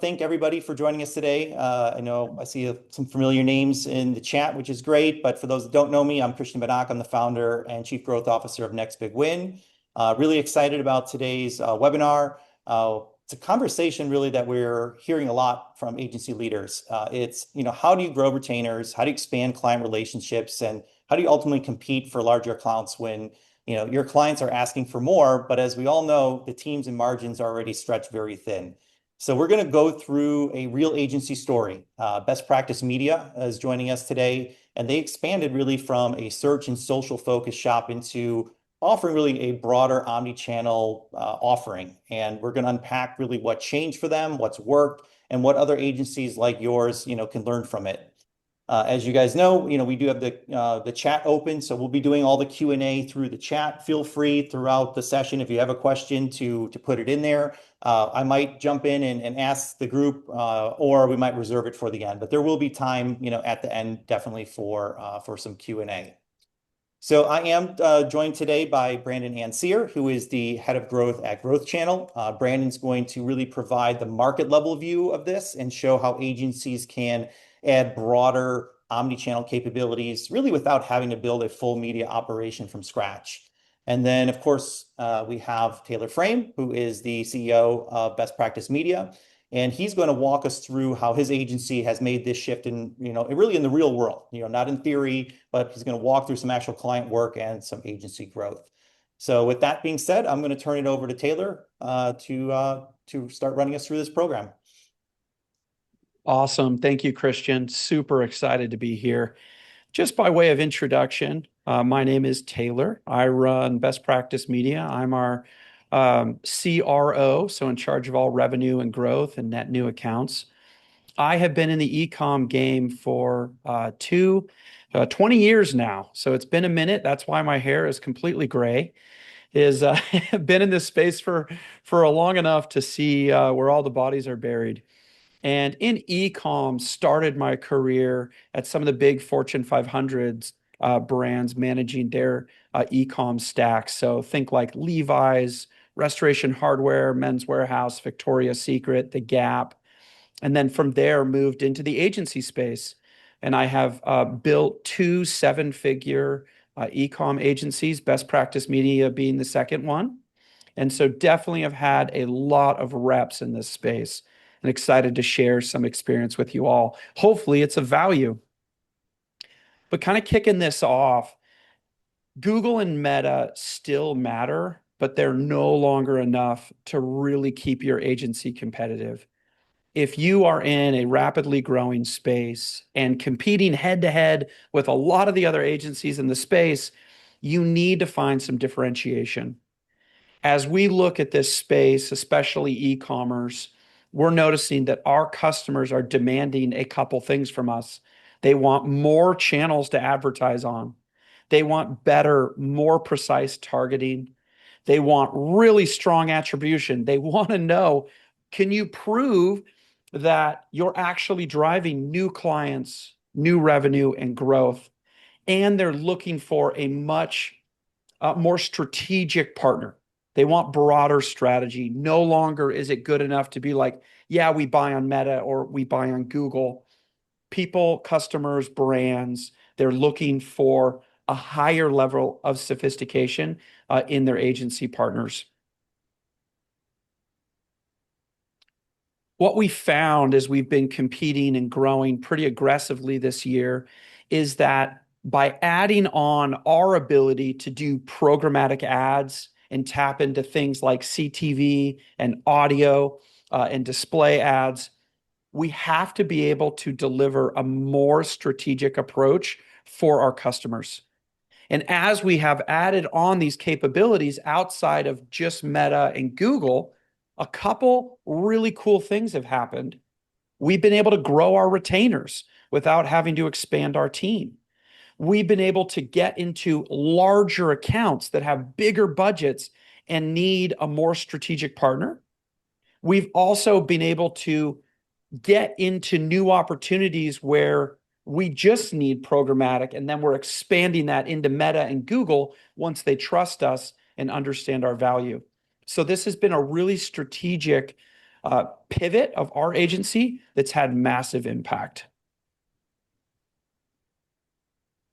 thank everybody for joining us today. I know I see some familiar names in the chat, which is great. But for those that don't know me, I'm Christian Banak. I'm the founder and Chief Growth Officer of NextBigWin. Really excited about today's webinar. It's a conversation really that we're hearing a lot from agency leaders. It's, how do you grow retainers? How do you expand client relationships? And how do you ultimately compete for larger accounts when your clients are asking for more, but as we all know, the teams and margins are already stretched very thin. So we're going to go through a real agency story. Best Practice Media is joining us today, and they expanded really from a search and social focus shop into offering really a broader omni-channel offering. And we're going to unpack really what changed for them, what's worked, and what other agencies like yours, can learn from it. As you guys know, we do have the chat open, so we'll be doing all the Q&A through the chat. Feel free throughout the session if you have a question to put it in there. I might jump in and ask the group, or we might reserve it for the end. But there will be time, at the end definitely for some Q&A. So I am joined today by Brandon Ancier, who is the head of growth at Growth Channel. Brandon's going to really provide the market level view of this and show how agencies can add broader omni-channel capabilities, really without having to build a full media operation from scratch. And then, of course, we have Taylor Frame, who is the CEO of Best Practice Media. And he's going to walk us through how his agency has made this shift in, really in the real world, not in theory, but he's going to walk through some actual client work and some agency growth. So with that being said, I'm going to turn it over to Taylor to start running us through this program. Awesome. Thank you, Christian. Super excited to be here. Just by way of introduction, my name is Taylor. I run Best Practice Media. I'm our CRO, so in charge of all revenue and growth and net new accounts. I have been in the e-com game for 20 years now, so it's been a minute. That's why my hair is completely gray. Been in this space for long enough to see where all the bodies are buried. And in e-com, started my career at some of the big Fortune 500s brands managing their e-com stacks. So think like Levi's, Restoration Hardware, Men's Warehouse, Victoria's Secret, The Gap. And then from there, moved into the agency space. And I have built 2 7-figure e-com agencies, Best Practice Media being the second one. And so definitely have had a lot of reps in this space and excited to share some experience with you all. Hopefully it's of value. But kind of kicking this off, Google and Meta still matter, but they're no longer enough to really keep your agency competitive. If you are in a rapidly growing space and competing head to head with a lot of the other agencies in the space, you need to find some differentiation. As we look at this space, especially e-commerce, we're noticing that our customers are demanding a couple things from us. They want more channels to advertise on. They want better, more precise targeting. They want really strong attribution. They want to know, can you prove that you're actually driving new clients, new revenue, and growth? And they're looking for a much more strategic partner. They want broader strategy. No longer is it good enough to be like, yeah, we buy on Meta or we buy on Google. People, customers, brands, they're looking for a higher level of sophistication in their agency partners. What we found as we've been competing and growing pretty aggressively this year is that by adding on our ability to do programmatic ads and tap into things like CTV and audio and display ads, we have to be able to deliver a more strategic approach for our customers. And as we have added on these capabilities outside of just Meta and Google, a couple really cool things have happened. We've been able to grow our retainers without having to expand our team. We've been able to get into larger accounts that have bigger budgets and need a more strategic partner. We've also been able to get into new opportunities where we just need programmatic, and then we're expanding that into Meta and Google once they trust us and understand our value. So this has been a really strategic pivot of our agency that's had massive impact.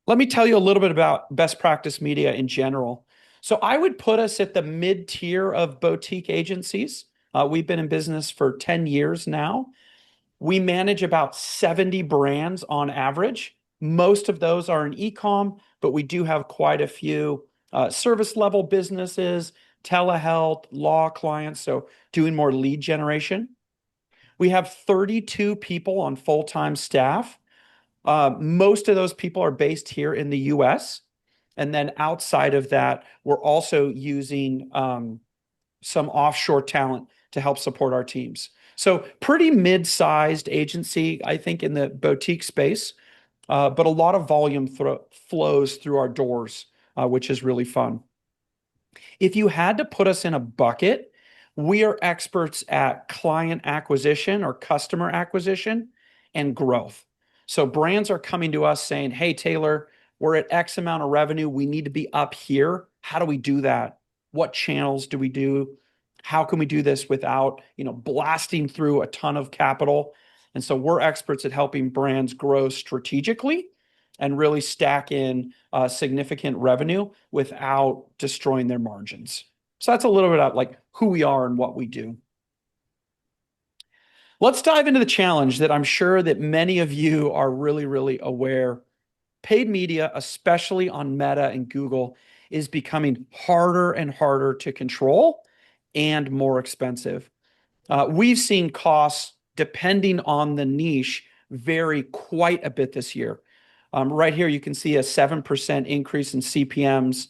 Let me tell you a little bit about best practice media in general. So I would put us at the mid-tier of boutique agencies. We've been in business for 10 years now. We manage about 70 brands on average. Most of those are in e-com, but we do have quite a few service level businesses, telehealth, law clients, so doing more lead generation. We have 32 people on full-time staff. Most of those people are based here in the US. And then outside of that, we're also using some offshore talent to help support our teams. So pretty mid-sized agency, I think, in the boutique space, but a lot of volume flows through our doors, which is really fun. If you had to put us in a bucket, we are experts at client acquisition or customer acquisition and growth. So brands are coming to us saying, hey, Taylor, we're at X amount of revenue. We need to be up here. How do we do that? What channels do we do? How can we do this without, blasting through a ton of capital? And so we're experts at helping brands grow strategically and really stack in significant revenue without destroying their margins. So that's a little bit about like who we are and what we do. Let's dive into the challenge that I'm sure that many of you are really, really aware. Paid media, especially on Meta and Google, is becoming harder and harder to control and more expensive. We've seen costs, depending on the niche, vary quite a bit this year. Right here, you can see a 7% increase in CPMs,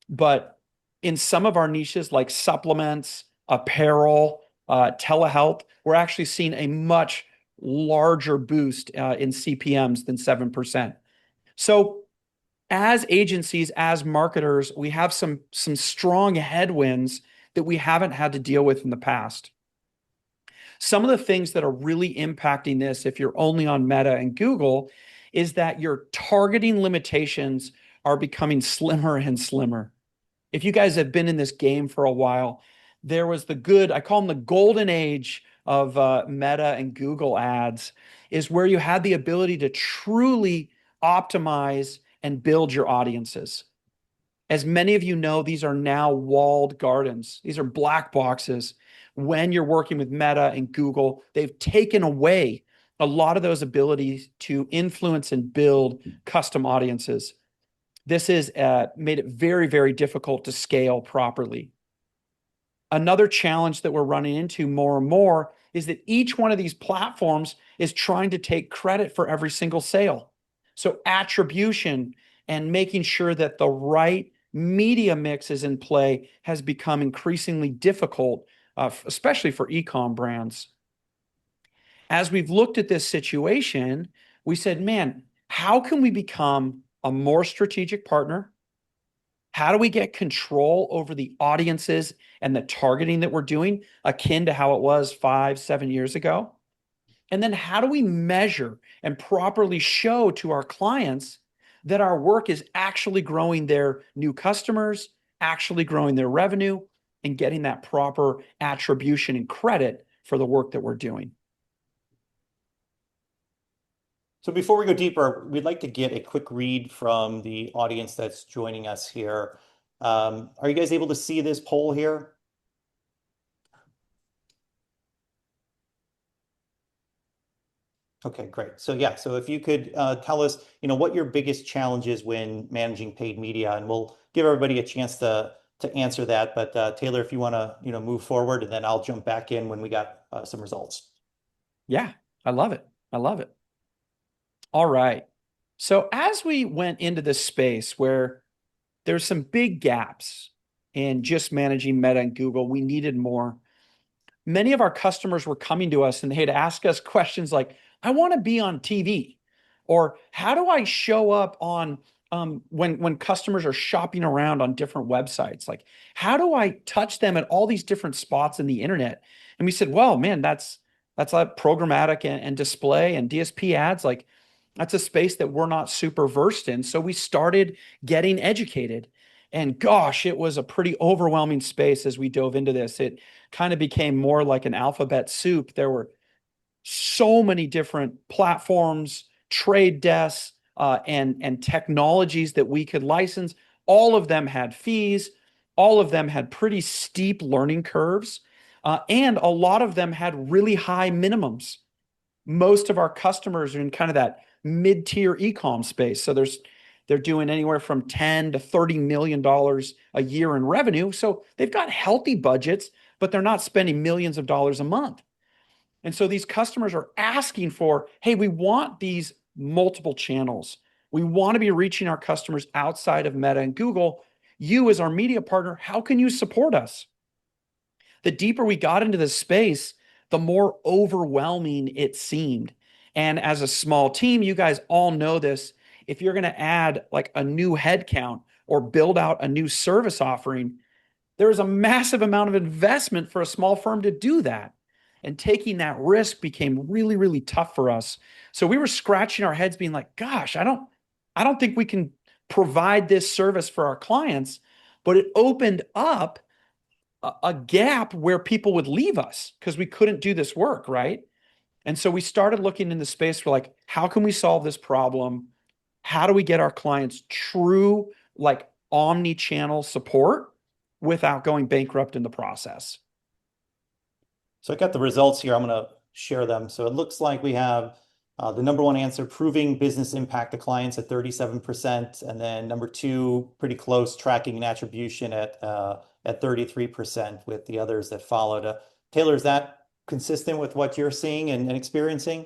but in some of our niches like supplements, apparel, telehealth, we're actually seeing a much larger boost in CPMs than 7%. So as agencies, as marketers, we have some strong headwinds that we haven't had to deal with in the past. Some of the things that are really impacting this, if you're only on Meta and Google, is that your targeting limitations are becoming slimmer and slimmer. If you guys have been in this game for a while, there was I call them the golden age of Meta and Google ads, is where you had the ability to truly optimize and build your audiences. As many of you know, these are now walled gardens. These are black boxes. When you're working with Meta and Google, they've taken away a lot of those abilities to influence and build custom audiences. This has made it very, very difficult to scale properly. Another challenge that we're running into more and more is that each one of these platforms is trying to take credit for every single sale. So attribution and making sure that the right media mix is in play has become increasingly difficult, especially for e-com brands. As we've looked at this situation, we said, man, how can we become a more strategic partner? How do we get control over the audiences and the targeting that we're doing, akin to how it was 5, 7 years ago? And then how do we measure and properly show to our clients that our work is actually growing their new customers, actually growing their revenue, and getting that proper attribution and credit for the work that we're doing? So before we go deeper, we'd like to get a quick read from the audience that's joining us here. Are you guys able to see this poll here? Okay, great. So yeah, so if you could tell us, what your biggest challenge is when managing paid media, and we'll give everybody a chance to answer that. But Taylor, if you want to, move forward, and then I'll jump back in when we got some results. Yeah, I love it. I love it. All right. So as we went into this space where there's some big gaps in just managing Meta and Google, we needed more. Many of our customers were coming to us and they'd ask us questions like, I want to be on TV, or how do I show up on when customers are shopping around on different websites? Like, how do I touch them at all these different spots in the internet? And we said, well, man, that's like programmatic and display and DSP ads. Like, that's a space that we're not super versed in. So we started getting educated. And gosh, it was a pretty overwhelming space as we dove into this. It kind of became more like an alphabet soup. There were so many different platforms, trade desks, and technologies that we could license. All of them had fees. All of them had pretty steep learning curves, and a lot of them had really high minimums. Most of our customers are in kind of that mid-tier e-com space. So they're doing anywhere from 10 to 30 million dollars a year in revenue. So they've got healthy budgets, but they're not spending millions of dollars a month. And so these customers are asking for, hey, we want these multiple channels. We want to be reaching our customers outside of Meta and Google. You, as our media partner, how can you support us? The deeper we got into this space, the more overwhelming it seemed. And as a small team, you guys all know this. If you're going to add like a new headcount or build out a new service offering, there is a massive amount of investment for a small firm to do that. And taking that risk became really, really tough for us. So we were scratching our heads being like, gosh, I don't think we can provide this service for our clients. But it opened up a gap where people would leave us because we couldn't do this work, right? And so we started looking in the space for like, how can we solve this problem? How do we get our clients true, like omni-channel support without going bankrupt in the process? So I got the results here. I'm going to share them. So it looks like we have the number one answer, proving business impact to clients at 37%. And then number two, pretty close, tracking and attribution at 33% with the others that followed. Taylor, is that consistent with what you're seeing and experiencing?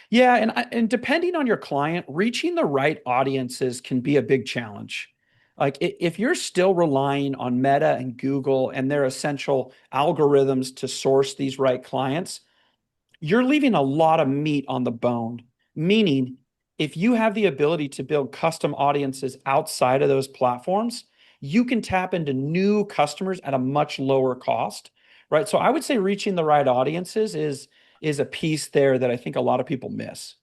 Yeah, and depending on your client, reaching the right audiences can be a big challenge. Like if you're still relying on Meta and Google and their essential algorithms to source these right clients, you're leaving a lot of meat on the bone. Meaning, if you have the ability to build custom audiences outside of those platforms, you can tap into new customers at a much lower cost, right? So I would say reaching the right audiences is a piece there that I think a lot of people miss.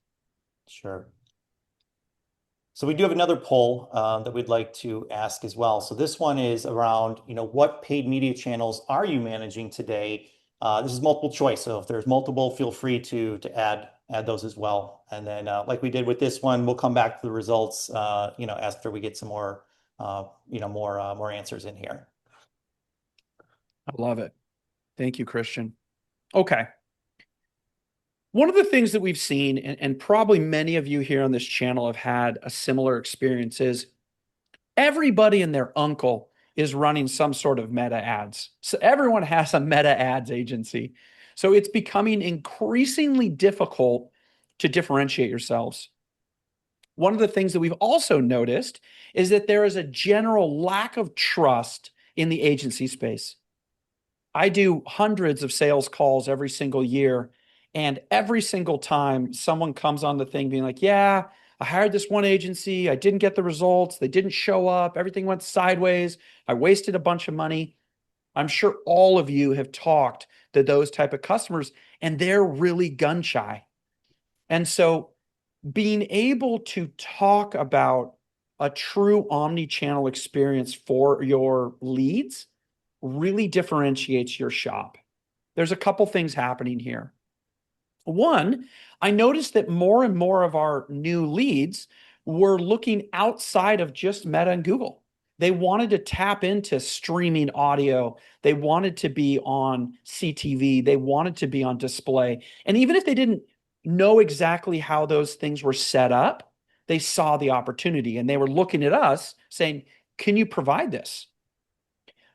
Sure. So we do have another poll that we'd like to ask as well. So this one is around, what paid media channels are you managing today? This is multiple choice. So if there's multiple, feel free to add those as well. And then like we did with this one, we'll come back to the results, after we get some more, more answers in here. I love it. Thank you, Christian. Okay. One of the things that we've seen, and probably many of you here on this channel have had a similar experience, is everybody and their uncle is running some sort of meta ads. So everyone has a meta ads agency. So it's becoming increasingly difficult to differentiate yourselves. One of the things that we've also noticed is that there is a general lack of trust in the agency space. I do hundreds of sales calls every single year. And every single time someone comes on the thing being like, yeah, I hired this one agency. I didn't get the results. They didn't show up. Everything went sideways. I wasted a bunch of money. I'm sure all of you have talked to those type of customers and they're really gun shy. And so being able to talk about a true omni-channel experience for your leads really differentiates your shop. There's a couple things happening here. One, I noticed that more and more of our new leads were looking outside of just Meta and Google. They wanted to tap into streaming audio. They wanted to be on CTV. They wanted to be on display. And even if they didn't know exactly how those things were set up, they saw the opportunity and they were looking at us saying, can you provide this?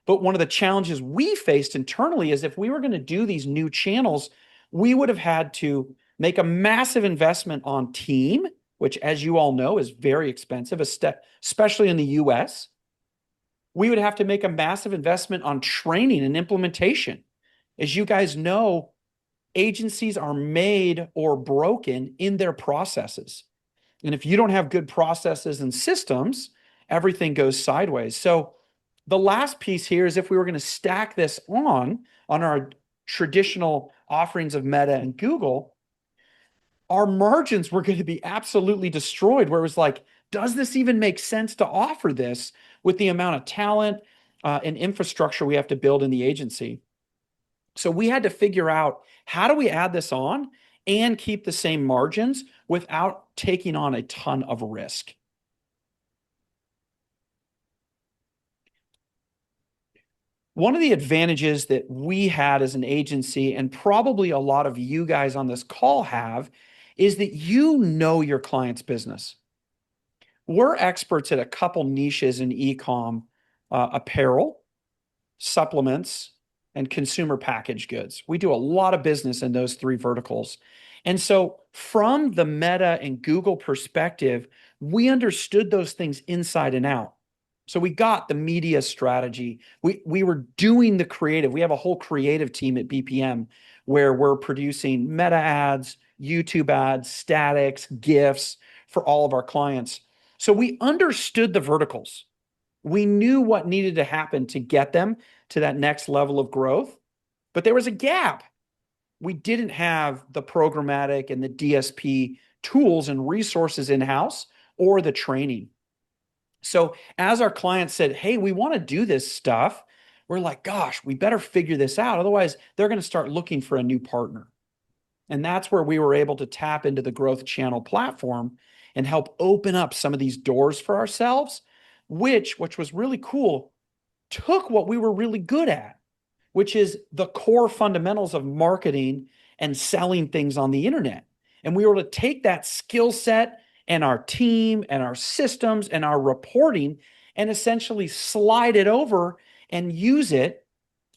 But one of the challenges we faced internally is if we were going to do these new channels, we would have had to make a massive investment on team, which, as you all know, is very expensive, especially in the US. We would have to make a massive investment on training and implementation. As you guys know, agencies are made or broken in their processes. And if you don't have good processes and systems, everything goes sideways. So the last piece here is if we were going to stack this on our traditional offerings of Meta and Google, our margins were going to be absolutely destroyed, where it was like, does this even make sense to offer this with the amount of talent and infrastructure we have to build in the agency. So we had to figure out, how do we add this on and keep the same margins without taking on a ton of risk? One of the advantages that we had as an agency, and probably a lot of you guys on this call have, is that you know your client's business. We're experts at a couple niches in e-com, apparel, supplements, and consumer packaged goods. We do a lot of business in those three verticals. And so from the Meta and Google perspective, we understood those things inside and out. So we got the media strategy. We were doing the creative. We have a whole creative team at BPM where we're producing Meta ads, YouTube ads, statics, GIFs for all of our clients. So we understood the verticals. We knew what needed to happen to get them to that next level of growth, but there was a gap. We didn't have the programmatic and the DSP tools and resources in-house or the training. So as our clients said, hey, we want to do this stuff, we're like, gosh, we better figure this out. Otherwise, they're going to start looking for a new partner. And that's where we were able to tap into the growth channel platform and help open up some of these doors for ourselves, which was really cool, took what we were really good at, which is the core fundamentals of marketing and selling things on the internet. And we were able to take that skill set and our team and our systems and our reporting and essentially slide it over and use it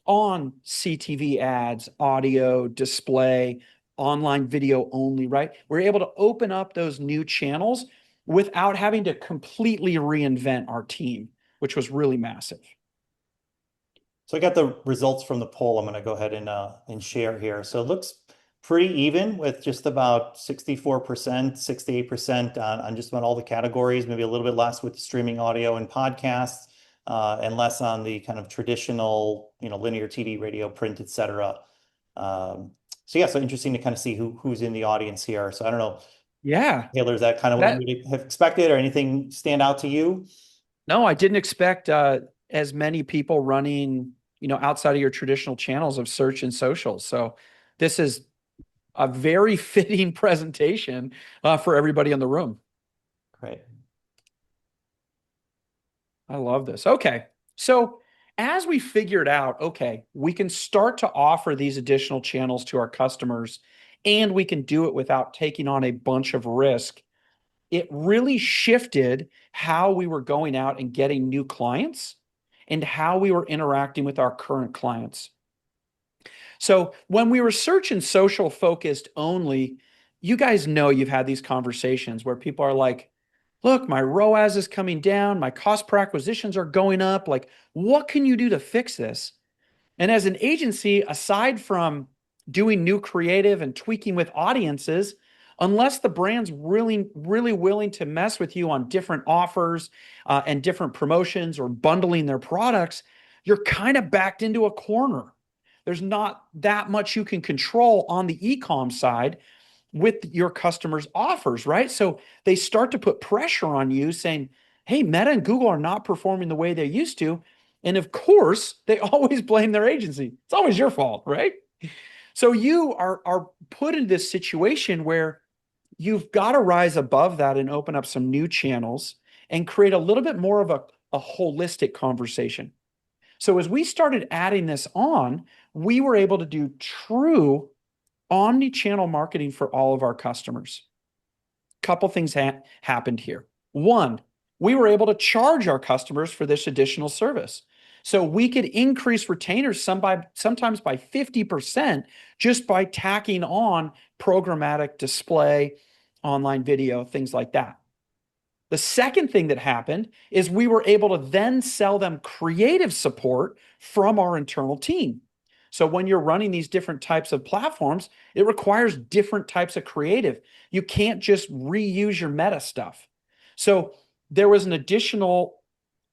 on CTV ads, audio, display, online video only, right? We're able to open up those new channels without having to completely reinvent our team, which was really massive. So I got the results from the poll. I'm going to go ahead and share here. So it looks pretty even with just about 64%, 68% on just about all the categories, maybe a little bit less with streaming audio and podcasts, and less on the kind of traditional, linear TV, radio, print, et cetera. So yeah, so interesting to kind of see who's in the audience here. So I don't know, Yeah. Taylor, is that kind of what you would have expected or anything stand out to you? No, I didn't expect as many people running, outside of your traditional channels of search and social. So this is a very fitting presentation for everybody in the room. Great. I love this. Okay. So as we figured out, okay, we can start to offer these additional channels to our customers, and we can do it without taking on a bunch of risk. It really shifted how we were going out and getting new clients and how we were interacting with our current clients. So when we were search and social focused only, you guys know you've had these conversations where people are like, look, my ROAS is coming down, my cost per acquisitions are going up. Like, what can you do to fix this? And as an agency, aside from doing new creative and tweaking with audiences, unless the brand's really, really willing to mess with you on different offers and different promotions or bundling their products, you're kind of backed into a corner. There's not that much you can control on the e-com side with your customers' offers, right? So they start to put pressure on you saying, hey, Meta and Google are not performing the way they used to. And of course, they always blame their agency. It's always your fault, right? So you are put in this situation where you've got to rise above that and open up some new channels and create a little bit more of a holistic conversation. So as we started adding this on, we were able to do true omni-channel marketing for all of our customers. Couple things happened here. One, we were able to charge our customers for this additional service. So we could increase retainers sometimes by 50% just by tacking on programmatic display, online video, things like that. The second thing that happened is we were able to then sell them creative support from our internal team. So when you're running these different types of platforms, it requires different types of creative. You can't just reuse your Meta stuff. So there was an additional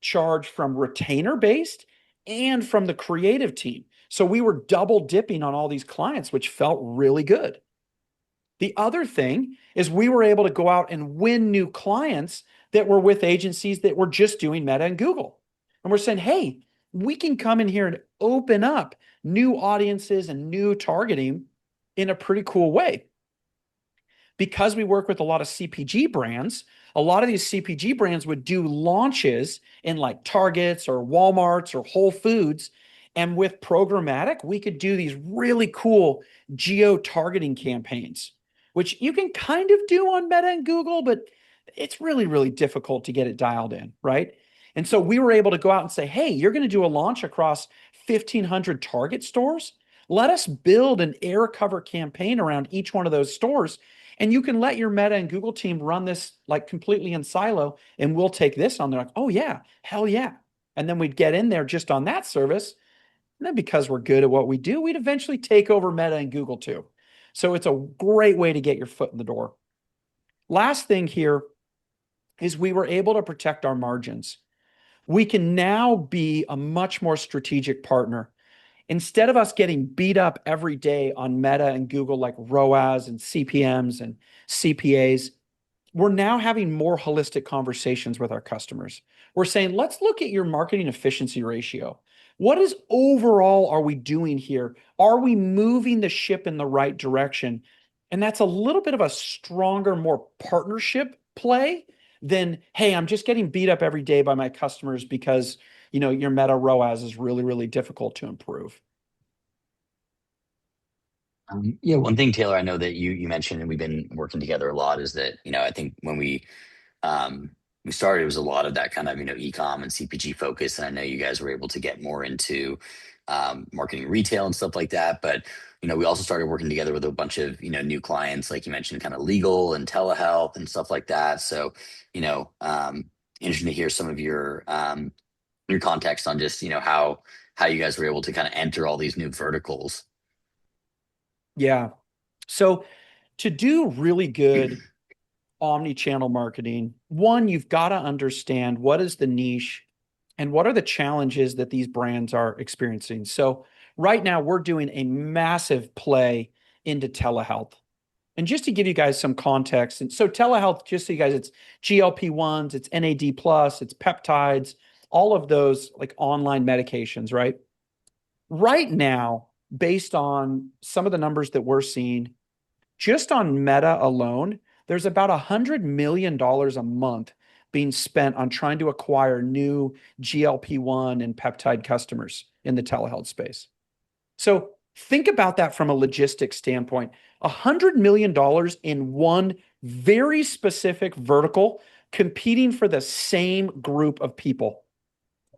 charge from retainer based and from the creative team. So we were double dipping on all these clients, which felt really good. The other thing is we were able to go out and win new clients that were with agencies that were just doing Meta and Google. And we're saying, hey, we can come in here and open up new audiences and new targeting in a pretty cool way. Because we work with a lot of CPG brands, a lot of these CPG brands would do launches in like Targets or Walmarts or Whole Foods. And with programmatic, we could do these really cool geo-targeting campaigns, which you can kind of do on Meta and Google, but it's really, really difficult to get it dialed in, right? And so we were able to go out and say, hey, you're going to do a launch across 1,500 Target stores. Let us build an air cover campaign around each one of those stores. And you can let your Meta and Google team run this like completely in silo, and we'll take this on. They're like, oh, yeah, hell yeah. And then we'd get in there just on that service. And then because we're good at what we do, we'd eventually take over Meta and Google too. So it's a great way to get your foot in the door. Last thing here is we were able to protect our margins. We can now be a much more strategic partner. Instead of us getting beat up every day on Meta and Google like ROAS and CPMs and CPAs, we're now having more holistic conversations with our customers. We're saying, let's look at your marketing efficiency ratio. What is overall are we doing here? Are we moving the ship in the right direction? And that's a little bit of a stronger, more partnership play than, hey, I'm just getting beat up every day by my customers because your Meta ROAS is really, really difficult to improve. Yeah, one thing, Taylor, I know that you mentioned, and we've been working together a lot, is that I think when we started, it was a lot of that kind of e-com and CPG focus, and I know you guys were able to get more into marketing retail and stuff like that. But we also started working together with a bunch of new clients, like you mentioned, kind of legal and telehealth and stuff like that. So interesting to hear some of your context on just how you guys were able to kind of enter all these new verticals. Yeah. So to do really good omni-channel marketing, one, you've got to understand what is the niche and what are the challenges that these brands are experiencing. So right now we're doing a massive play into telehealth. And just to give you guys some context, and so telehealth, just so you guys, it's GLP-1s, it's NAD plus, it's peptides, all of those like online medications, right? Right now, based on some of the numbers that we're seeing, just on Meta alone, there's about $100 million a month being spent on trying to acquire new GLP-1 and peptide customers in the telehealth space. So think about that from a logistics standpoint. $100 million in one very specific vertical competing for the same group of people.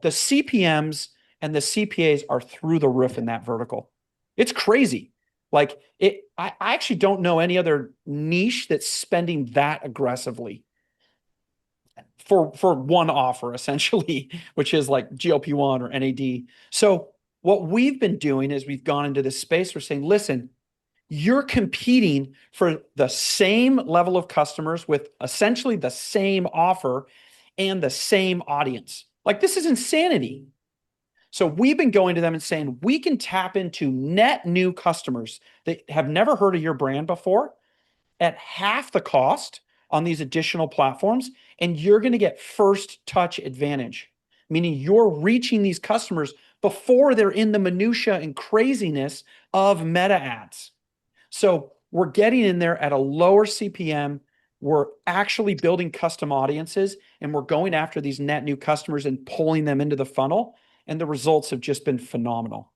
The CPMs and the CPAs are through the roof in that vertical. It's crazy. Like I actually don't know any other niche that's spending that aggressively for one offer, essentially, which is like GLP-1 or NAD. So what we've been doing is we've gone into this space. We're saying, listen, you're competing for the same level of customers with essentially the same offer and the same audience. Like this is insanity. So we've been going to them and saying, we can tap into net new customers that have never heard of your brand before at half the cost on these additional platforms. And you're going to get first touch advantage, meaning you're reaching these customers before they're in the minutia and craziness of meta ads. So we're getting in there at a lower CPM. We're actually building custom audiences, and we're going after these net new customers and pulling them into the funnel. And the results have just been phenomenal.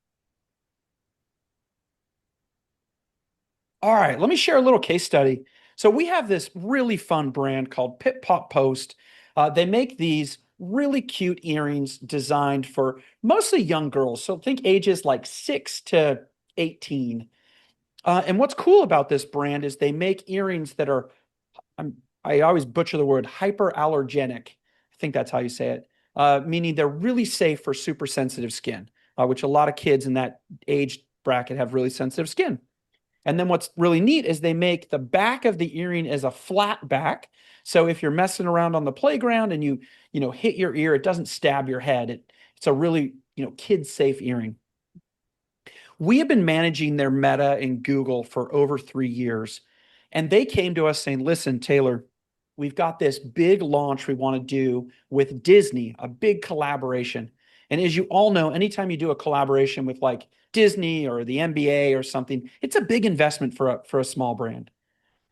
All right, let me share a little case study. So we have this really fun brand called Pip Pop Post. They make these really cute earrings designed for mostly young girls. So think ages like 6 to 18. And what's cool about this brand is they make earrings that are, I always butcher the word, hyperallergenic. I think that's how you say it. Meaning they're really safe for super sensitive skin, which a lot of kids in that age bracket have really sensitive skin. And then what's really neat is they make the back of the earring as a flat back. So if you're messing around on the playground and you hit your ear, it doesn't stab your head. It's a really, kid safe earring. We have been managing their Meta and Google for over 3 years. And they came to us saying, listen, Taylor, we've got this big launch we want to do with Disney, a big collaboration. And as you all know, anytime you do a collaboration with like Disney or the NBA or something, it's a big investment for a small brand.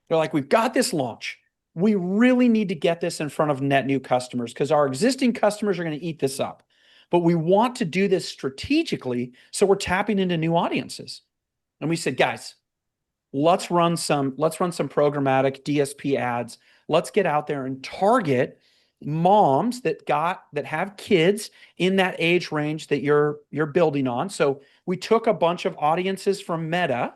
They're like, we've got this launch. We really need to get this in front of net new customers because our existing customers are going to eat this up. But we want to do this strategically, so we're tapping into new audiences. And we said, guys, let's run some programmatic DSP ads. Let's get out there and target moms that have kids in that age range that you're building on. So we took a bunch of audiences from Meta,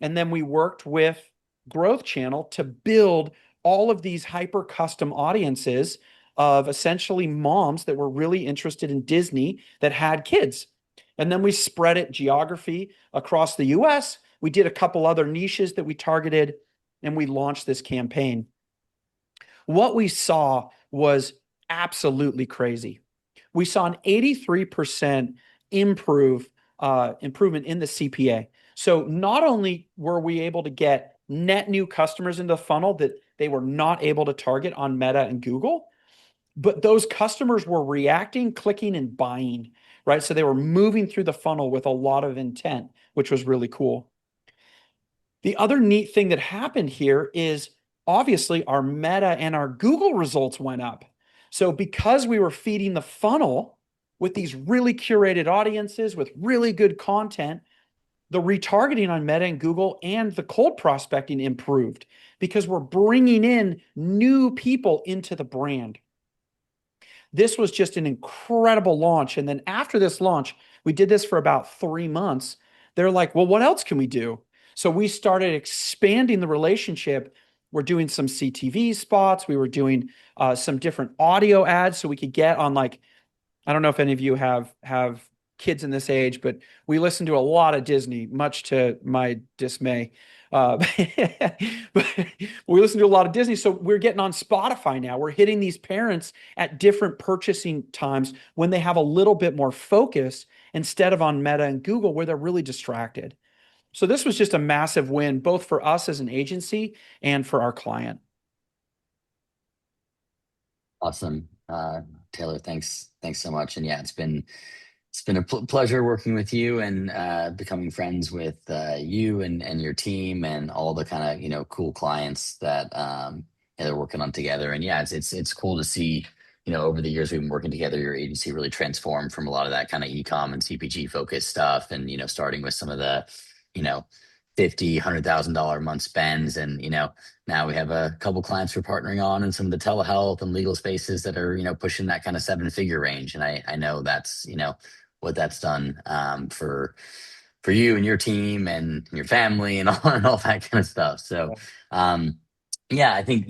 and then we worked with Growth Channel to build all of these hyper custom audiences of essentially moms that were really interested in Disney that had kids. And then we spread it geography across the US. We did a couple other niches that we targeted, and we launched this campaign. What we saw was absolutely crazy. We saw an 83% improvement in the CPA. So not only were we able to get net new customers into the funnel that they were not able to target on Meta and Google, but those customers were reacting, clicking, and buying, right? So they were moving through the funnel with a lot of intent, which was really cool. The other neat thing that happened here is obviously our Meta and our Google results went up. So because we were feeding the funnel with these really curated audiences with really good content, the retargeting on Meta and Google and the cold prospecting improved because we're bringing in new people into the brand. This was just an incredible launch. And then after this launch, we did this for about 3 months. They're like, well, what else can we do? So we started expanding the relationship. We're doing some CTV spots. We were doing some different audio ads so we could get on, like, I don't know if any of you have kids in this age, but we listen to a lot of Disney, much to my dismay. But we listen to a lot of Disney. So we're getting on Spotify now. We're hitting these parents at different purchasing times when they have a little bit more focus instead of on Meta and Google where they're really distracted. So this was just a massive win, both for us as an agency and for our client. Awesome. Taylor, thanks so much. And yeah, it's been a pleasure working with you and becoming friends with you and your team and all the kind of cool clients that they're working on together. And yeah, it's cool to see over the years we've been working together, your agency really transformed from a lot of that kind of e-com and CPG focused stuff, and starting with some of the $50,000-$100,000 a month spends, and now we have a couple clients we're partnering on in some of the telehealth and legal spaces that are pushing that kind of 7-figure range. And I know that's what that's done for you and your team and your family and all that kind of stuff. So yeah, I think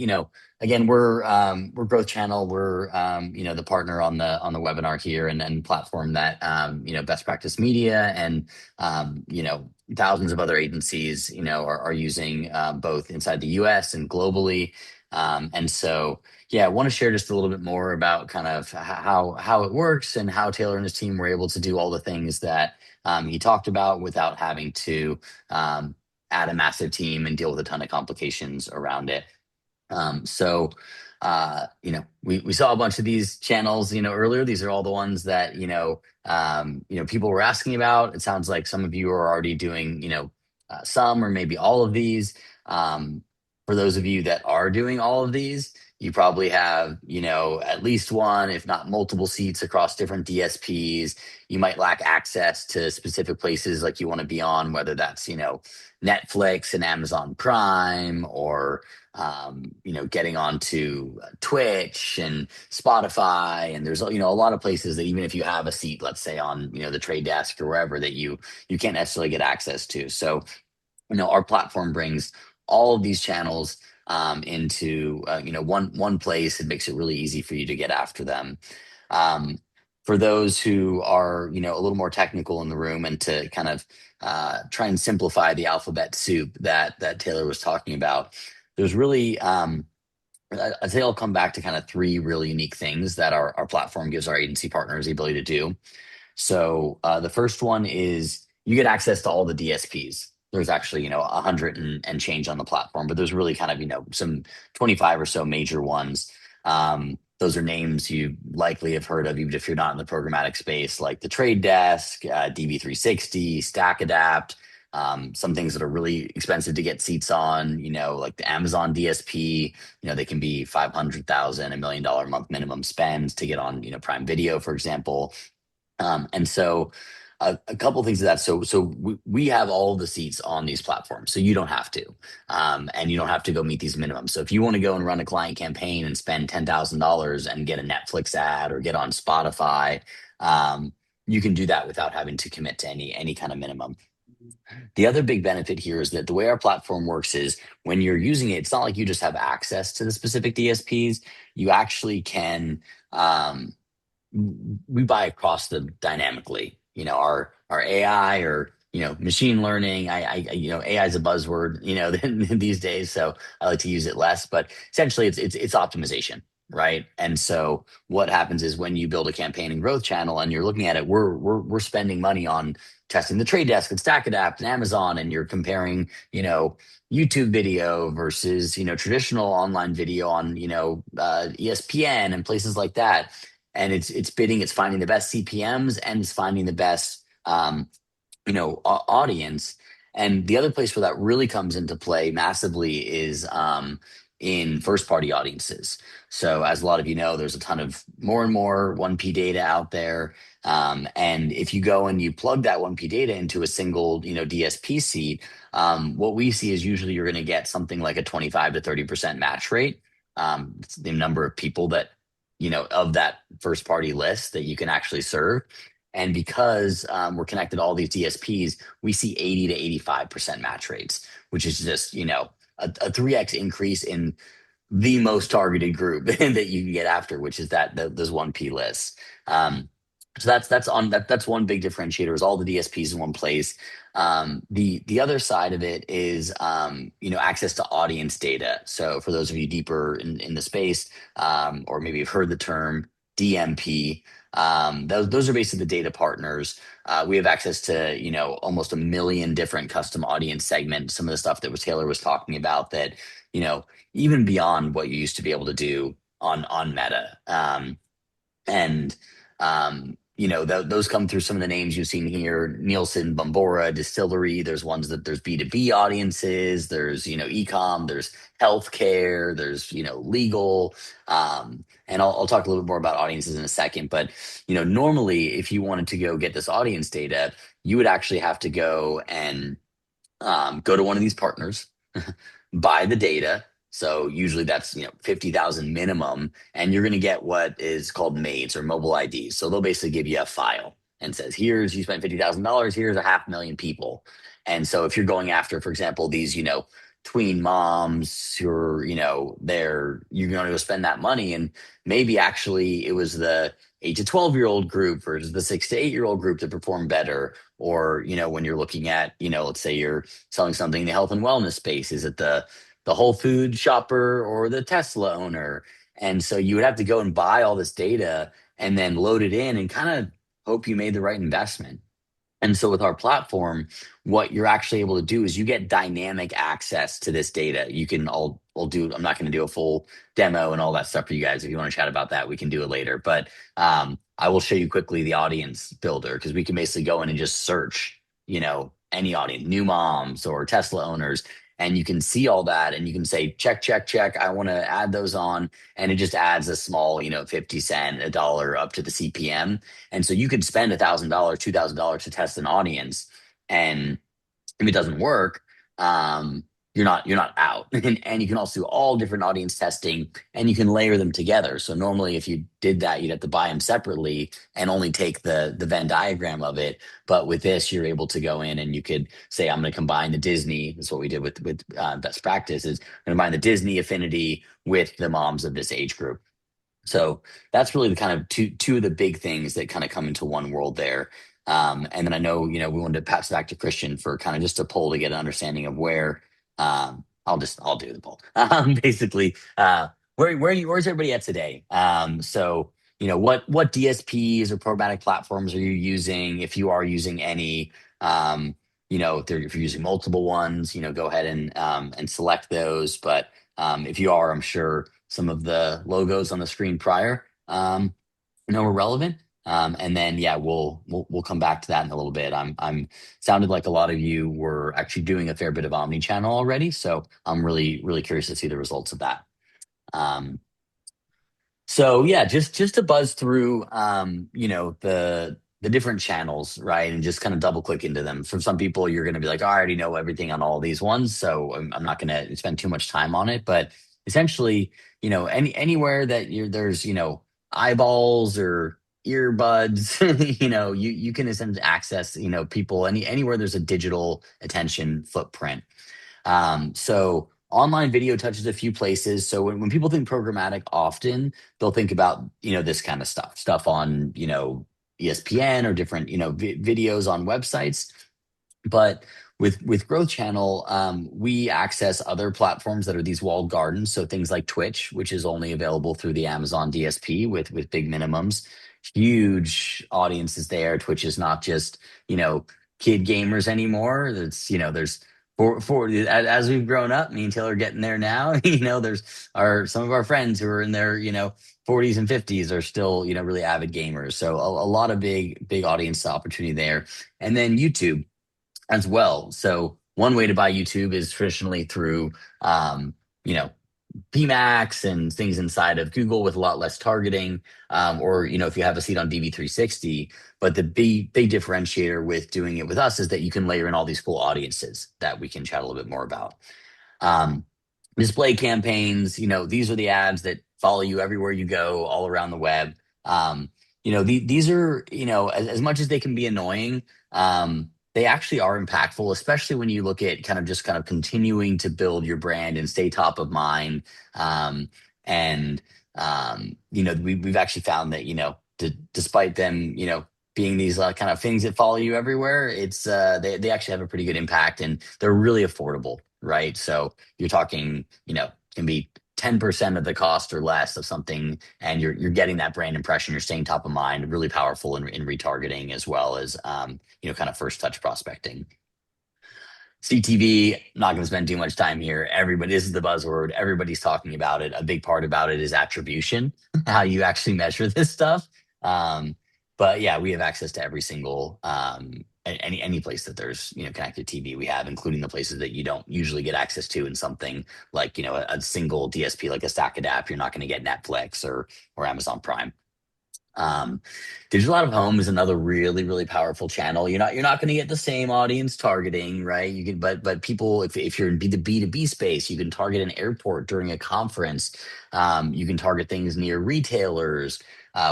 again, we're Growth Channel. We're the partner on the webinar here and platform that Best Practice Media and thousands of other agencies are using both inside the US and globally. And so yeah, I want to share just a little bit more about kind of how it works and how Taylor and his team were able to do all the things that he talked about without having to add a massive team and deal with a ton of complications around it. So we saw a bunch of these channels earlier. These are all the ones that people were asking about. It sounds like some of you are already doing some or maybe all of these. For those of you that are doing all of these, you probably have, at least one, if not multiple seats across different DSPs. You might lack access to specific places like you want to be on, whether that's, Netflix and Amazon Prime, or, getting onto Twitch and Spotify. And there's, a lot of places that even if you have a seat, let's say on, the trade desk or wherever, that you can't necessarily get access to. So, our platform brings all of these channels into one place. It makes it really easy for you to get after them. For those who are a little more technical in the room, and to kind of try and simplify the alphabet soup that Taylor was talking about, there's really I'd say I'll come back to kind of 3 really unique things that our platform gives our agency partners the ability to do. So the first one is you get access to all the DSPs. There's actually, 100 and change on the platform, but there's really kind of, some 25 or so major ones. those are names you likely have heard of, even if you're not in the programmatic space, like the Trade Desk, DV360, StackAdapt, some things that are really expensive to get seats on, like the Amazon DSP, they can be 500,000, $1 million a month minimum spends to get on, Prime Video, for example. And so a couple things of that. So we have all the seats on these platforms, so you don't have to, and you don't have to go meet these minimums. So if you want to go and run a client campaign and spend $10,000 and get a Netflix ad or get on Spotify, you can do that without having to commit to any kind of minimum. The other big benefit here is that the way our platform works is when you're using it, it's not like you just have access to the specific DSPs. You actually can. We buy across them dynamically. Our AI or machine learning. AI is a buzzword these days, so I like to use it less. But essentially, it's optimization, right? And so what happens is when you build a campaign and growth channel and you're looking at it, we're spending money on testing the Trade Desk and StackAdapt and Amazon, and you're comparing YouTube video versus traditional online video on ESPN and places like that. And it's bidding, it's finding the best CPMs, and it's finding the best audience. And the other place where that really comes into play massively is in first party audiences. So as a lot of there's a ton of more and more 1P data out there. And if you go and you plug that 1P data into a single DSP seat, what we see is usually you're going to get something like a 25 to 30% match rate. It's the number of people that of that first party list that you can actually serve. And because we're connected to all these DSPs, we see 80 to 85% match rates, which is just, a 3x increase in the most targeted group that you can get after, which is those 1P lists. So that's one big differentiator is all the DSPs in one place. The other side of it is access to audience data. So for those of you deeper in the space, or maybe you've heard the term DMP, those are basically the data partners. We have access to almost 1 million different custom audience segments. Some of the stuff that Taylor was talking about that even beyond what you used to be able to do on Meta. Those come through some of the names you've seen here: Nielsen, Bombora, Distillery. There's there's B2B audiences, there's e-com, there's healthcare, there's legal, and I'll talk a little bit more about audiences in a second. But normally, if you wanted to go get this audience data, you would actually have to go and go to one of these partners, buy the data. So usually that's 50,000 minimum, and you're going to get what is called MAIDs or mobile IDs. So they'll basically give you a file and says, you spent $50,000, here's 500,000 people. And so if you're going after, for example, these tween moms who are you're going to go spend that money, and maybe actually it was the 8 to 12-year-old group versus the 6 to 8-year-old group that performed better. Or when you're looking at let's say you're selling something in the health and wellness space, is it the Whole Food shopper or the Tesla owner? And so you would have to go and buy all this data and then load it in and kind of hope you made the right investment. And so with our platform, what you're actually able to do is you get dynamic access to this data. You can I'm not going to do a full demo and all that stuff for you guys. If you want to chat about that, we can do it later. But I will show you quickly the audience builder, because we can basically go in and just search, any audience, new moms or Tesla owners. And you can see all that, and you can say, check, check, check. I want to add those on. And it just adds a small, 50 cent, $1 up to the CPM. And so you could spend $1,000, $2,000 to test an audience. And if it doesn't work, you're not out. And you can also do all different audience testing, and you can layer them together. So normally if you did that, you'd have to buy them separately and only take the Venn diagram of it. But with this, you're able to go in and you could say, I'm going to combine the Disney. That's what we did with best practice, is combine the Disney affinity with the moms of this age group. So that's really the kind of two of the big things that kind of come into one world there. And then I know, we wanted to pass it back to Christian for kind of just a poll to get an understanding of where, I'll do the poll. Basically, where's everybody at today? So, what DSPs or programmatic platforms are you using? If you are using any, if you're using multiple ones, go ahead and select those. But if you are, I'm sure some of the logos on the screen prior, were relevant. And then yeah, we'll come back to that in a little bit. I'm sounded like a lot of you were actually doing a fair bit of omni-channel already, so I'm really curious to see the results of that. So yeah, just to buzz through, the different channels, right, and just kind of double click into them. For some people, you're going to be like, oh, I already know everything on all these ones, so I'm not going to spend too much time on it. But essentially, anywhere that there's eyeballs or earbuds, you can essentially access people anywhere there's a digital attention footprint. So online video touches a few places. So when people think programmatic, often they'll think about, this kind of stuff on, ESPN or different, videos on websites. But with Growth Channel, we access other platforms that are these walled gardens. So things like Twitch, which is only available through the Amazon DSP with big minimums, huge audiences there. Twitch is not just kid gamers anymore. It's there's as we've grown up, me and Taylor are getting there now. There's some of our friends who are in their 40s and 50s are still really avid gamers. So a lot of big audience opportunity there, and then YouTube as well. So one way to buy YouTube is traditionally through, PMAX and things inside of Google with a lot less targeting, or if you have a seat on DV360. But the big differentiator with doing it with us is that you can layer in all these cool audiences that we can chat a little bit more about. Display campaigns, these are the ads that follow you everywhere you go, all around the web. These are, as much as they can be annoying, they actually are impactful, especially when you look at kind of continuing to build your brand and stay top of mind. We've actually found that, despite them, being these kind of things that follow you everywhere, it's they actually have a pretty good impact, and they're really affordable, right? So you're talking, can be 10% of the cost or less of something, and you're getting that brand impression. You're staying top of mind, really powerful in retargeting, as well as kind of first touch prospecting. CTV, not going to spend too much time here. This is the buzzword. Everybody's talking about it. A big part about it is attribution, how you actually measure this stuff. But yeah, we have access to every single any place that there's connected TV we have, including the places that you don't usually get access to in something like a single DSP like a StackAdapt. You're not going to get Netflix or Amazon Prime. Digital out of home is another really powerful channel. You're not going to get the same audience targeting, right? You can, but people, if you're in the B2B space, you can target an airport during a conference. You can target things near retailers.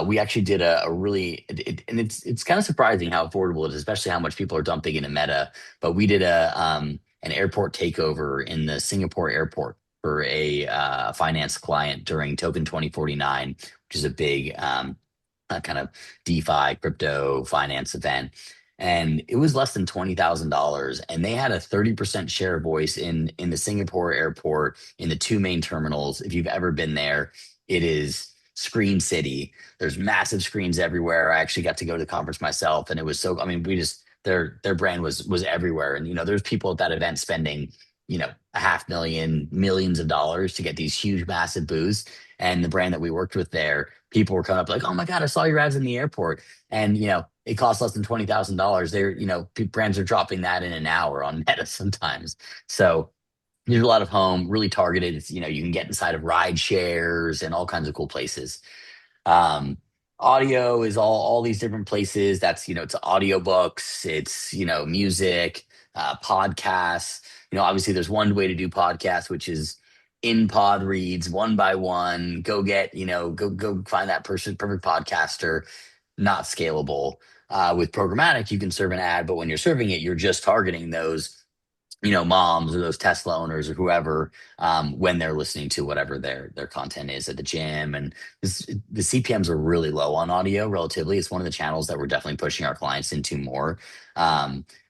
We actually did and it's kind of surprising how affordable it is, especially how much people are dumping into Meta. But we did an airport takeover in the Singapore airport for a finance client during Token 2049, which is a big kind of DeFi crypto finance event. And it was less than $20,000, and they had a 30% share voice in the Singapore airport in the two main terminals. If you've ever been there, it is Screen City. There's massive screens everywhere. I actually got to go to the conference myself, and it was so. I mean, their brand was everywhere, and there's people at that event spending $500,000, millions of dollars to get these huge, massive booths. And the brand that we worked with there, people were coming up like, "Oh my God, I saw your ads in the airport," and it costs less than $20,000. They're brands are dropping that in an hour on Meta sometimes. So there's a lot of home, really targeted. It's, you can get inside of ride shares and all kinds of cool places. Audio is all these different places. That's, it's audiobooks, it's, music, podcasts. Obviously there's one way to do podcasts, which is in pod reads one by one. Go get, go find that perfect podcaster. Not scalable. With programmatic, you can serve an ad, but when you're serving it, you're just targeting those moms or those Tesla owners or whoever, when they're listening to whatever their content is at the gym. And the CPMs are really low on audio relatively. It's one of the channels that we're definitely pushing our clients into more,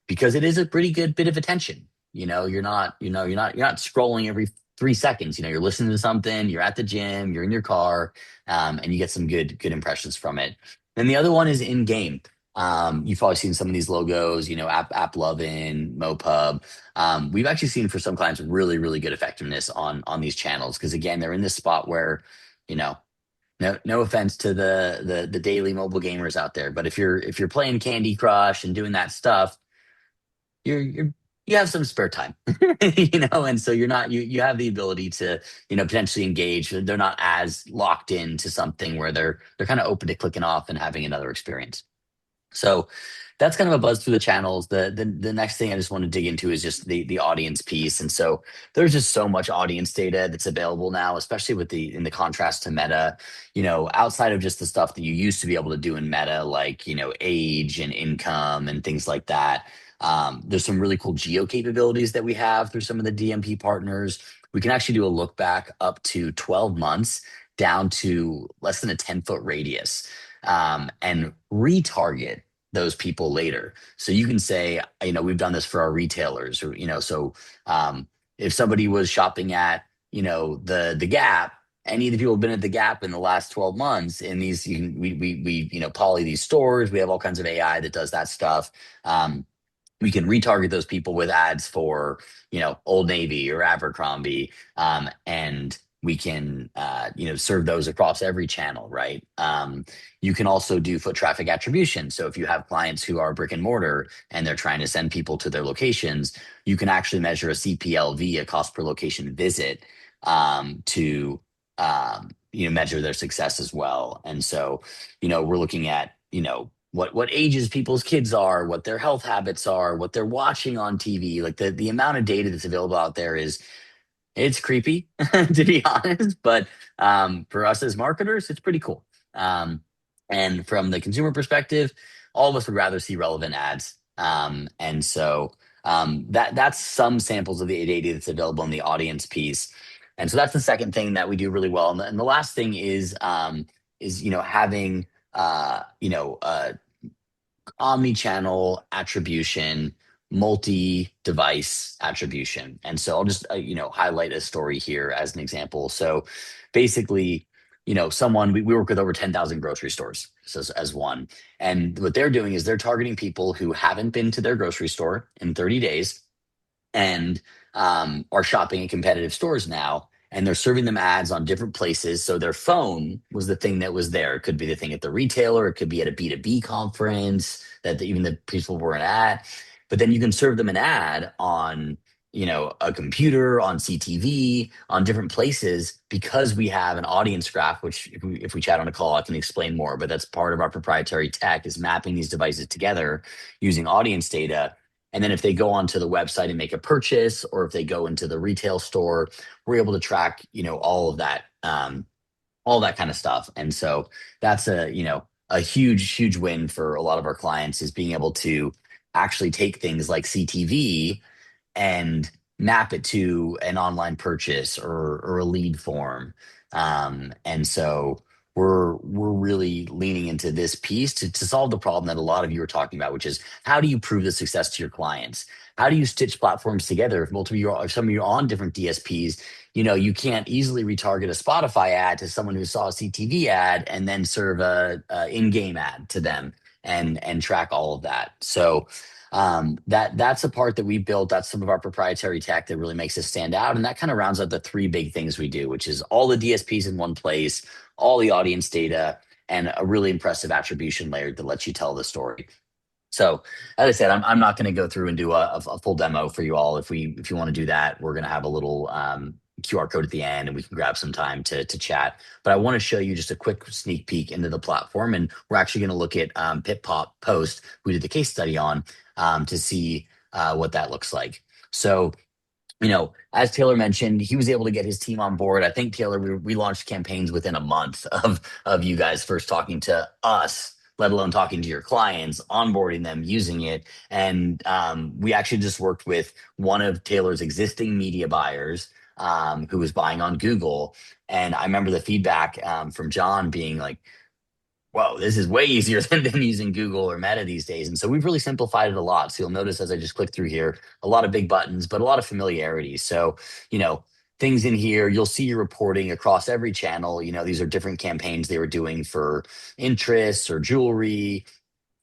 because it is a pretty good bit of attention. You're not scrolling every 3 seconds. You're listening to something, you're at the gym, you're in your car, and you get some good impressions from it. Then the other one is in game. You've probably seen some of these logos, App Lovin', MoPub. We've actually seen for some clients really, really good effectiveness on these channels because again, they're in this spot where, you know, no offense to the daily mobile gamers out there, but if you're playing Candy Crush and doing that stuff, you have some spare time, and so you have the ability to potentially engage. They're not as locked into something where they're kind of open to clicking off and having another experience. So that's kind of a buzz through the channels. The next thing I just want to dig into is just the audience piece. And so there's just so much audience data that's available now, especially in the contrast to Meta, outside of just the stuff that you used to be able to do in Meta, like, age and income and things like that. There's some really cool geo capabilities that we have through some of the DMP partners. We can actually do a look back up to 12 months down to less than a 10-foot radius, and retarget those people later. So you can say, we've done this for our retailers, or, if somebody was shopping at, the Gap, any of the people who've been at the Gap in the last 12 months in these, we poly these stores, we have all kinds of AI that does that stuff. We can retarget those people with ads for, Old Navy or Abercrombie, and we can, serve those across every channel, right? You can also do foot traffic attribution. So if you have clients who are brick and mortar and they're trying to send people to their locations, you can actually measure a CPLV, a cost per location visit, to measure their success as well. And so, we're looking at, what ages people's kids are, what their health habits are, what they're watching on TV. Like the amount of data that's available out there it's creepy to be honest, but for us as marketers, it's pretty cool. And from the consumer perspective, all of us would rather see relevant ads. And so that's some samples of the data that's available in the audience piece. And so that's the second thing that we do really well. And the last thing is having omni-channel attribution, multi-device attribution. And so I'll just highlight a story here as an example. So basically, we work with over 10,000 grocery stores, so as one. And what they're doing is they're targeting people who haven't been to their grocery store in 30 days and are shopping at competitive stores now, and they're serving them ads on different places. So their phone was the thing that was there. It could be the thing at the retailer. It could be at a B2B conference that even the people weren't at. But then you can serve them an ad on, a computer, on CTV, on different places, because we have an audience graph, which if we chat on a call, I can explain more. But that's part of our proprietary tech, is mapping these devices together using audience data. And then if they go onto the website and make a purchase, or if they go into the retail store, we're able to track, all of that kind of stuff. And so that's a huge, huge win for a lot of our clients, is being able to actually take things like CTV and map it to an online purchase or a lead form. And so we're really leaning into this piece to solve the problem that a lot of you are talking about, which is, how do you prove the success to your clients? How do you stitch platforms together? If some of you are on different DSPs, you can't easily retarget a Spotify ad to someone who saw a CTV ad and then serve a in-game ad to them and track all of that. So that's a part that we built. That's some of our proprietary tech that really makes us stand out. And that kind of rounds out the three big things we do, which is all the DSPs in one place, all the audience data, and a really impressive attribution layer that lets you tell the story. So as I said, I'm not going to go through and do a full demo for you all. If you want to do that, we're going to have a little QR code at the end, and we can grab some time to chat. But I want to show you just a quick sneak peek into the platform. And we're actually going to look at Pip Pop Post, who did the case study on, to see what that looks like. So, as Taylor mentioned, he was able to get his team on board. I think, Taylor, we launched campaigns within a month of you guys first talking to us, let alone talking to your clients, onboarding them, using it. And we actually just worked with one of Taylor's existing media buyers, who was buying on Google. And I remember the feedback from John being like, whoa, this is way easier than using Google or Meta these days. And so we've really simplified it a lot. So you'll notice as I just click through here, a lot of big buttons, but a lot of familiarity. So, things in here, you'll see your reporting across every channel. These are different campaigns they were doing for interests or jewelry,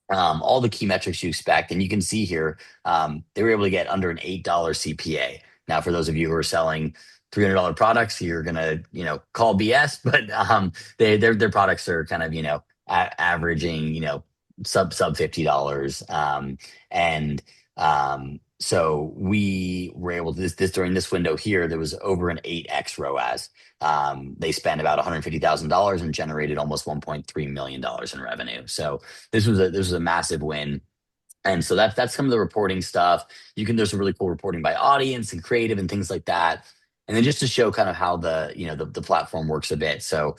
all the key metrics you expect. And you can see here, they were able to get under an $8 CPA. Now, for those of you who are selling $300 products, you're gonna, call BS, but their products are kind of, averaging, sub $50. And so we were able to this during this window here, there was over an 8x ROAS. They spent about $150,000 and generated almost $1.3 million in revenue. So this was a massive win. And so that's some of the reporting stuff. There's some really cool reporting by audience and creative and things like that. And then just to show kind of how the platform works a bit. So,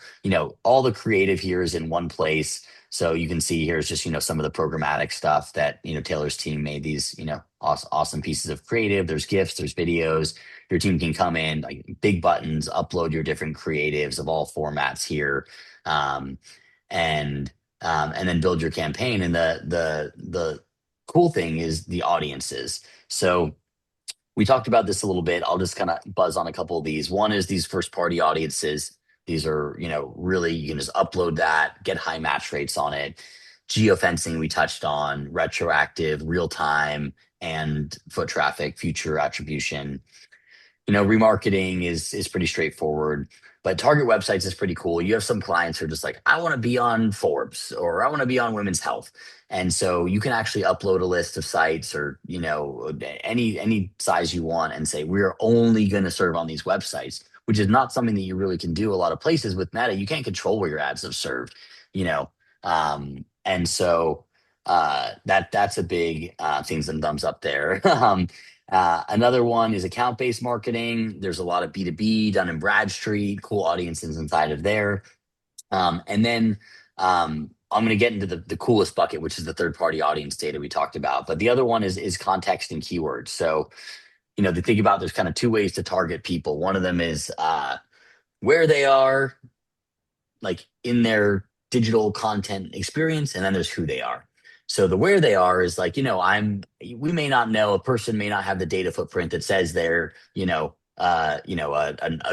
all the creative here is in one place. So you can see here's just, some of the programmatic stuff that, Taylor's team made these, awesome pieces of creative. There's GIFs, there's videos. Your team can come in, like big buttons, upload your different creatives of all formats here. And then build your campaign. And the cool thing is the audiences. So we talked about this a little bit. I'll just kind of buzz on a couple of these. One is these first party audiences. These are, really, you can just upload that, get high match rates on it. Geofencing we touched on, retroactive, real time, and foot traffic, future attribution. Remarketing is pretty straightforward, but target websites is pretty cool. You have some clients who are just like, I want to be on Forbes or I want to be on Women's Health. And so you can actually upload a list of sites or, any size you want and say, we're only going to serve on these websites, which is not something that you really can do a lot of places with Meta. You can't control where your ads have served, and so that's a big seeing some thumbs up there. Another one is account-based marketing. There's a lot of B2B done in Bradstreet, cool audiences inside of there. And then I'm going to get into the coolest bucket, which is the third-party audience data we talked about. But the other one is context and keywords. So, to think about, there's kind of two ways to target people. One of them is where they are, like in their digital content experience, and then there's who they are. So the where they are is like, we may not know, a person may not have the data footprint that says they're, a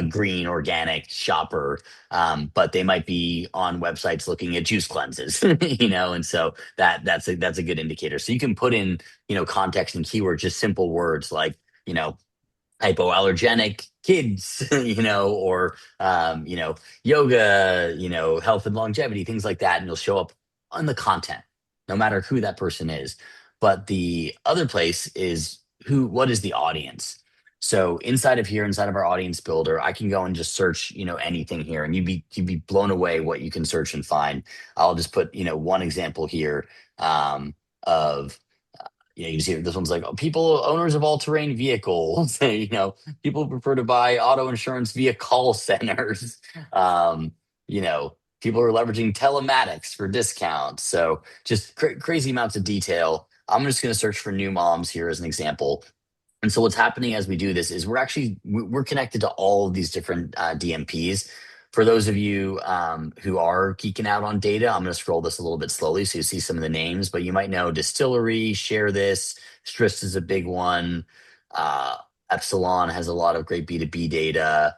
green organic shopper, but they might be on websites looking at juice cleanses, and so that's a good indicator. So you can put in, context and keywords, just simple words like, hypoallergenic kids, or, yoga, health and longevity, things like that. And you'll show up on the content, no matter who that person is. But the other place is what is the audience? So inside of our audience builder, I can go and just search, anything here, and you'd be blown away what you can search and find. I'll just put, one example here of, you see this one's like, owners of all-terrain vehicles, people prefer to buy auto insurance via call centers. People are leveraging telematics for discounts. So just crazy amounts of detail. I'm just going to search for new moms here as an example. And so what's happening as we do this is we're connected to all of these different DMPs. For those of you who are geeking out on data, I'm going to scroll this a little bit slowly so you see some of the names, but you might know Distillery, Share This, Strist is a big one. Epsilon has a lot of great B2B data.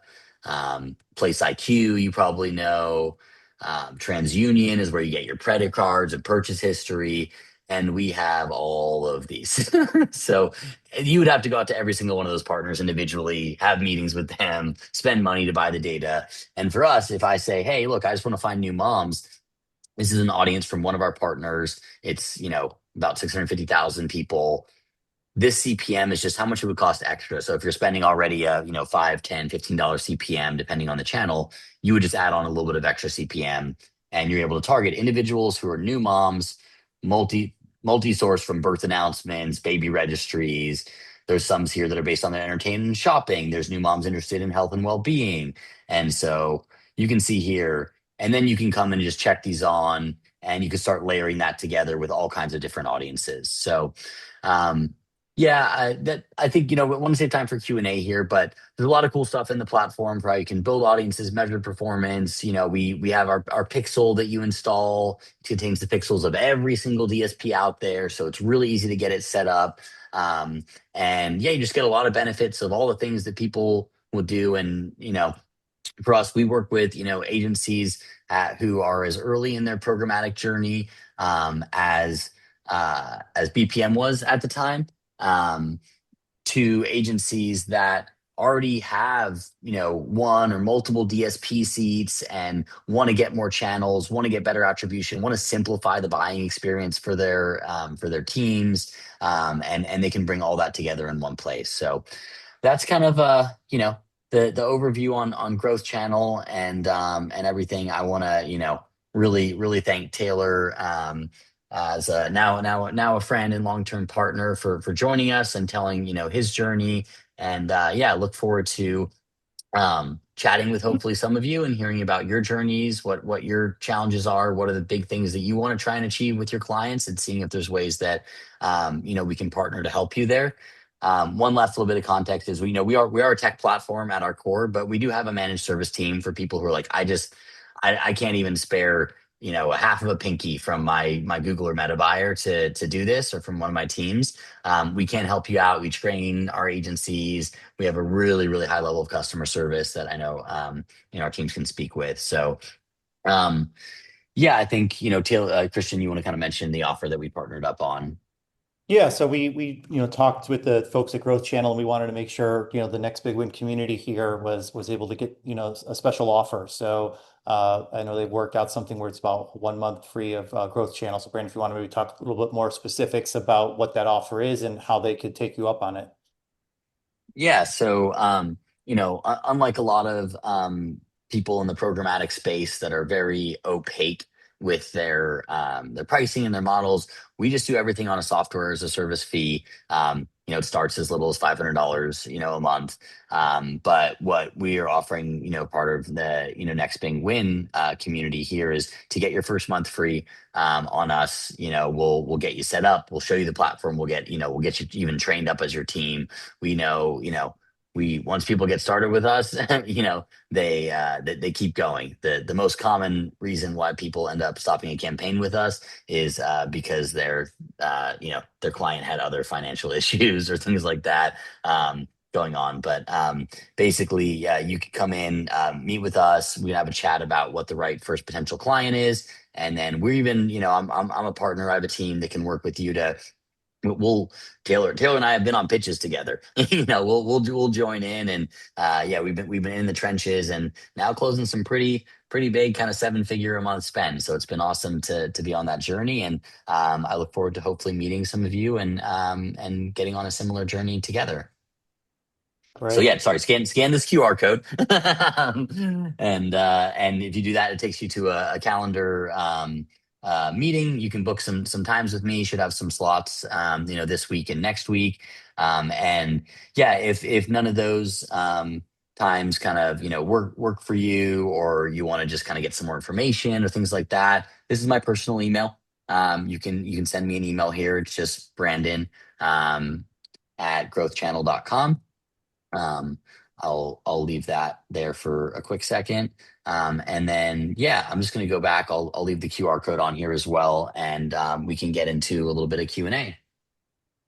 Place IQ, you probably know. TransUnion is where you get your credit cards and purchase history. And we have all of these. So you would have to go out to every single one of those partners individually, have meetings with them, spend money to buy the data. And for us, if I say, hey, look, I just want to find new moms, this is an audience from one of our partners. It's, about 650,000 people. This CPM is just how much it would cost extra. So if you're spending already a, $5, $10, $15 CPM, depending on the channel, you would just add on a little bit of extra CPM, and you're able to target individuals who are new moms, multi-source from birth announcements, baby registries. There's some here that are based on their entertainment and shopping. There's new moms interested in health and well-being. And so you can see here, and then you can come and just check these on, and you can start layering that together with all kinds of different audiences. So, I think, we want to save time for Q&A here, but there's a lot of cool stuff in the platform for how you can build audiences, measure performance. We have our pixel that you install. It contains the pixels of every single DSP out there. So it's really easy to get it set up. You just get a lot of benefits of all the things that people will do. And, for us, we work with, agencies who are as early in their programmatic journey as as BPM was at the time, to agencies that already have, one or multiple DSP seats and want to get more channels, want to get better attribution, want to simplify the buying experience for their teams, and they can bring all that together in one place. So that's kind of the overview on growth channel and everything. I want to really thank Taylor, as a now a friend and long-term partner for joining us and telling his journey. And yeah, look forward to chatting with hopefully some of you and hearing about your journeys, what your challenges are, what are the big things that you want to try and achieve with your clients, and seeing if there's ways that we can partner to help you there. One last little bit of context is we are a tech platform at our core, but we do have a managed service team for people who are like, I can't even spare a half of a pinky from my Google or Meta buyer to do this, or from one of my teams. We can help you out. We train our agencies. We have a really high level of customer service that I know our teams can speak with. So yeah, I think Taylor, Christian, you want to kind of mention the offer that we partnered up on? Yeah, so we talked with the folks at Growth Channel, and we wanted to make sure the Next Big Win community here was able to get a special offer. So I know they've worked out something where it's about 1 month free of Growth Channel. So Brandon, if you want to maybe talk a little bit more specifics about what that offer is and how they could take you up on it. Yeah, so unlike a lot of people in the programmatic space that are very opaque with their pricing and their models, we just do everything on a software as a service fee. It starts as little as $500, a month. But what we are offering, part of the Next Big Win community here, is to get your first month free on us. We'll get you set up. We'll show you the platform. We'll get you even trained up as your team. We know, we once people get started with us, they keep going. The most common reason why people end up stopping a campaign with us is because their client had other financial issues or things like that going on. But basically, yeah, you could come in, meet with us. We can have a chat about what the right first potential client is, and then we're even, I'm a partner. I have a team that can work with you to we'll Taylor and I have been on pitches together. We'll join in, and yeah, we've been in the trenches and now closing some pretty big kind of 7-figure a month spend. So it's been awesome to be on that journey, and I look forward to hopefully meeting some of you and getting on a similar journey together. So Great. yeah, sorry, scan this QR code. And if you do that, it takes you to a calendar meeting. You can book some times with me. Should have some slots this week and next week. And yeah, if none of those times kind of work for you, or you want to just kind of get some more information or things like that, this is my personal email. You can send me an email here. It's just Brandon at growthchannel.com. I'll leave that there for a quick second. And then, yeah, I'm just going to go back. I'll leave the QR code on here as well. And we can get into a little bit of Q&A.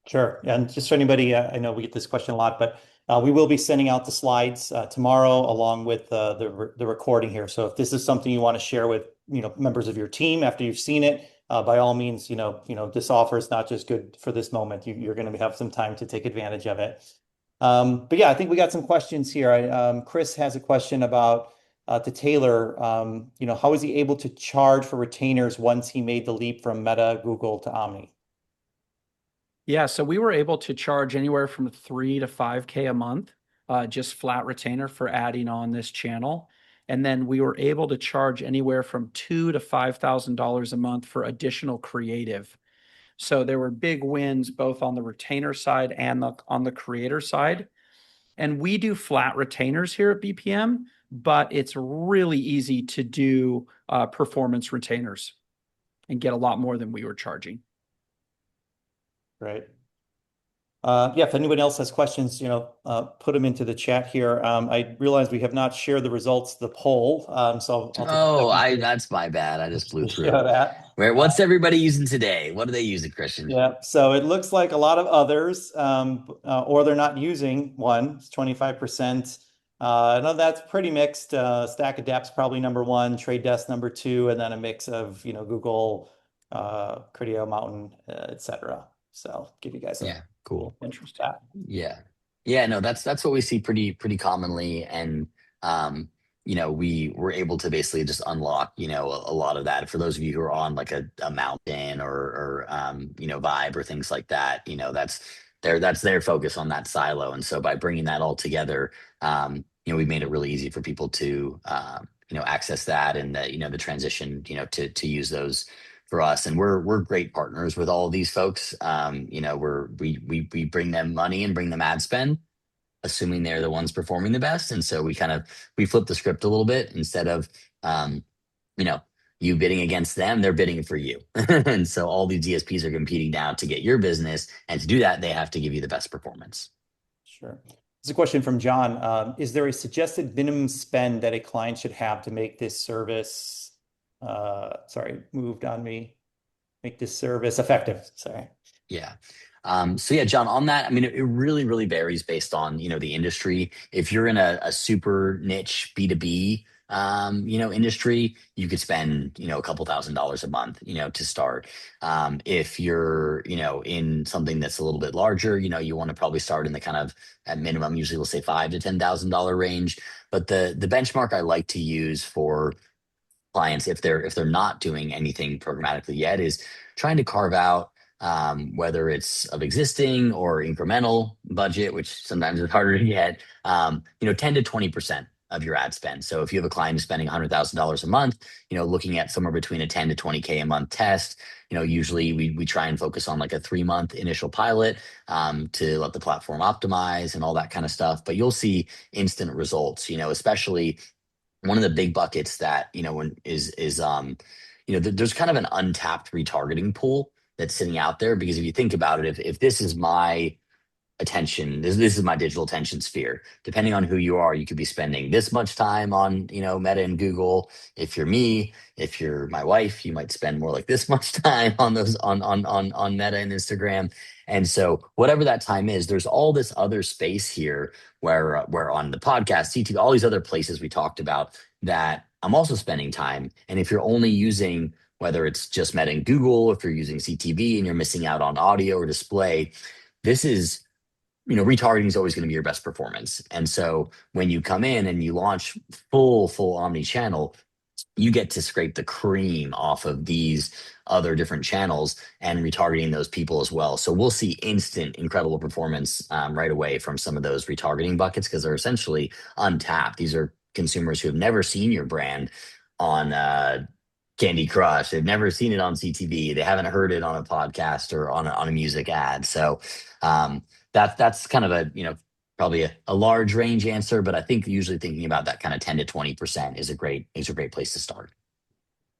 Sure. And just for anybody, I know we get this question a lot, but we will be sending out the slides tomorrow along with the recording here. So if this is something you want to share with members of your team after you've seen it, by all means, this offer is not just good for this moment. You're going to have some time to take advantage of it. But yeah, I think we got some questions here. Chris has a question about to Taylor. How is he able to charge for retainers once he made the leap from Meta, Google to Omni? Yeah, so we were able to charge anywhere from 3 to 5K a month, just flat retainer for adding on this channel. And then we were able to charge anywhere from $2,000 to $5,000 a month for additional creative. So there were big wins both on the retainer side and on the creator side. And we do flat retainers here at BPM, but it's really easy to do performance retainers and get a lot more than we were charging. Right. Yeah, if anyone else has questions, put them into the chat here. I realize we have not shared the results of the poll, so I'll take Oh, a second that's my bad. I just blew to through. show that. What's everybody using today? What are they using, Christian? Yeah, so it looks like a lot of others, or they're not using one. It's 25%. No, that's pretty mixed. Stack Adapt's probably number one, Trade Desk number two, and then a mix of Google, Criteo, Mountain, etc. So give you guys Yeah, cool. Interesting. that. Yeah. Yeah, no, that's what we see pretty commonly. And we were able to basically just unlock, a lot of that. For those of you who are on like a mountain or Vibe or things like that, that's their focus on that silo. And so by bringing that all together, we made it really easy for people to access that, and the transition, to use those for us. And we're great partners with all of these folks. We bring them money and bring them ad spend, assuming they're the ones performing the best. And so we flip the script a little bit. Instead of you know you bidding against them, they're bidding for you. And so all these DSPs are competing now to get your business, and to do that, they have to give you the best performance. Sure. There's a question from John. Is there a suggested minimum spend that a client should have to make this service, moved on me, make this service effective? Sorry. Yeah. So yeah, John, on that, I mean, it really, really varies based on, the industry. If you're in a super niche B2B, industry, you could spend, a couple $1,000s a month, to start. If you're, in something that's a little bit larger, you want to probably start in the kind of, at minimum, usually we'll say $5,000 to $10,000 range. But the benchmark I like to use for clients, if they're not doing anything programmatically yet, is trying to carve out, whether it's of existing or incremental budget, which sometimes is harder to get, 10 to 20% of your ad spend. So if you have a client who's spending $100,000 a month, looking at somewhere between a 10 to 20K a month test, usually we try and focus on like a 3-month initial pilot, to let the platform optimize and all that kind of stuff. But you'll see instant results, especially one of the big buckets that, there's kind of an untapped retargeting pool that's sitting out there. Because if you think about it, if this is my attention, this is my digital attention sphere, depending on who you are, you could be spending this much time on, Meta and Google. If you're me, if you're my wife, you might spend more like this much time on those on Meta and Instagram. And so whatever that time is, there's all this other space here where on the podcast, CTV, all these other places we talked about, that I'm also spending time. And if you're only using, whether it's just Meta and Google, if you're using CTV and you're missing out on audio or display, this is, retargeting is always going to be your best performance. And so when you come in and you launch full omni-channel, you get to scrape the cream off of these other different channels and retargeting those people as well. So we'll see instant, incredible performance right away from some of those retargeting buckets, because they're essentially untapped. These are consumers who have never seen your brand on Candy Crush. They've never seen it on CTV. They haven't heard it on a podcast or on a music ad. So that's kind of a, probably a large range answer, but I think usually thinking about that kind of 10 to 20% is a great place to start.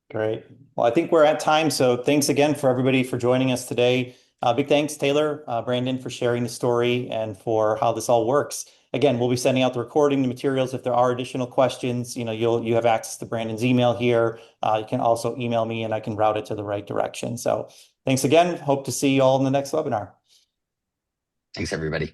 Great. Well, I think we're at time. So thanks again for everybody for joining us today. Big thanks, Taylor, Brandon, for sharing the story and for how this all works. Again, we'll be sending out the recording, the materials. If there are additional questions, you have access to Brandon's email here. You can also email me and I can route it to the right direction. So thanks again. Hope to see you all in the next webinar. Thanks, everybody.